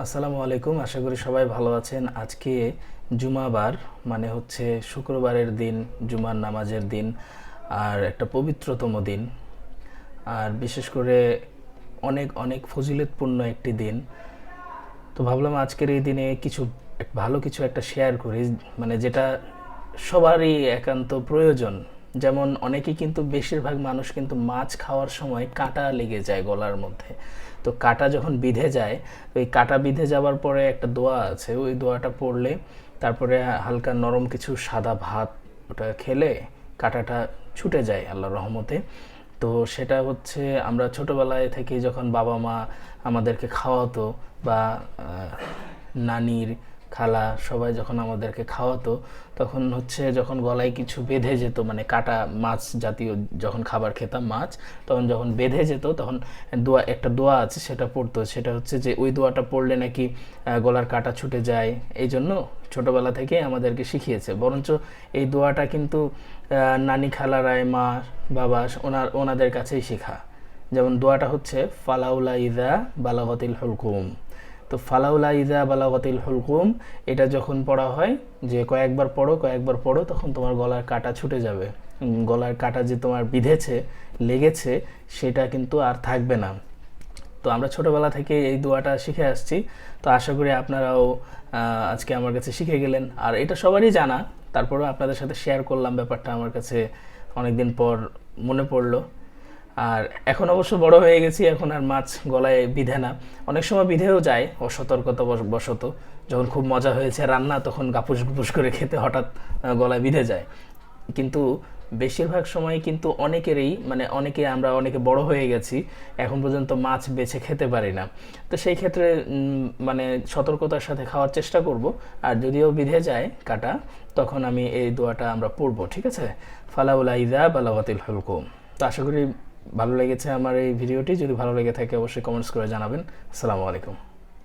আসসালামু আলাইকুম। আশা করি সবাই ভালো আছেন। আজকে জুমাবার, মানে হচ্ছে শুক্রবারের দিন, জুমার নামাজের দিন, আর একটা পবিত্রতম দিন, আর বিশেষ করে অনেক অনেক ফজিলতপূর্ণ একটি দিন। তো ভাবলাম আজকের এই দিনে ভালো কিছু একটা শেয়ার করি, মানে যেটা সবারই একান্ত প্রয়োজন। যেমন অনেকেই কিন্তু, বেশিরভাগ মানুষ কিন্তু মাছ খাওয়ার সময় কাঁটা লেগে যায় গলার মধ্যে। তো কাঁটা যখন বিঁধে যায়, তো এই কাঁটা বিঁধে যাওয়ার পরে একটা দোয়া আছে, ওই দোয়াটা পড়লে তারপরে হালকা নরম কিছু সাদা ভাত ওটা খেলে কাঁটাটা ছুটে যায় আল্লাহর রহমতে। তো সেটা হচ্ছে, আমরা ছোটবেলায় থেকে যখন বাবা মা আমাদেরকে খাওয়াতো, বা নানির খালা সবাই যখন আমাদেরকে খাওয়াতো, তখন হচ্ছে যখন গলায় কিছু বেঁধে যেত, মানে কাটা মাছ জাতীয় যখন খাবার খেতাম মাছ, তখন যখন বেঁধে যেত তখন একটা দোয়া আছে, সেটা পড়তো। সেটা হচ্ছে যে ওই দোয়াটা পড়লে নাকি গলার কাটা ছুটে যায়। এই জন্য ছোটোবেলা থেকে আমাদেরকে শিখিয়েছে। বরঞ্চ এই দোয়াটা কিন্তু নানি খালারায়, মা বাবা ওনাদের কাছেই শেখা। যেমন দোয়াটা হচ্ছে ফালাউলা ইদা বালাগতিল হুলকুম। তো ফালাউলা ইদা বালাগতিল হুলকুম, এটা যখন পড়া হয়, যে কয়েকবার পড়ো তখন তোমার গলার কাটা ছুটে যাবে। গলার কাটা যে তোমার বিঁধেছে, লেগেছে, সেটা কিন্তু আর থাকবে না। তো আমরা ছোটোবেলা থেকে এই দোয়াটা শিখে আসছি। তো আশা করি আপনারাও আজকে আমার কাছে শিখে গেলেন। আর এটা সবারই জানা, তারপরেও আপনাদের সাথে শেয়ার করলাম ব্যাপারটা, আমার কাছে অনেকদিন পর মনে পড়লো। আর এখন অবশ্য বড় হয়ে গেছি, এখন আর মাছ গলায় বিধে না। অনেক সময় বিধেও যায় অসতর্কতা বশত। যখন খুব মজা হয়েছে রান্না, তখন গাপুস গুপুস করে খেতে হঠাৎ গলায় বিধে যায়। কিন্তু বেশিরভাগ সময় কিন্তু অনেকে বড় হয়ে গেছি, এখন পর্যন্ত মাছ বেছে খেতে পারি না। তো সেই ক্ষেত্রে মানে সতর্কতার সাথে খাওয়ার চেষ্টা করব। আর যদিও বিধে যায় কাটা, তখন আমি এই দোয়াটা আমরা পড়বো, ঠিক আছে? ফালাউলা ইদা বালাগাতিল হুলকুম। তো আশা করি ভালো লেগেছে আমার এই ভিডিওটি। যদি ভালো লেগে থাকে অবশ্যই কমেন্টস করে জানাবেন। আসসালামু আলাইকুম।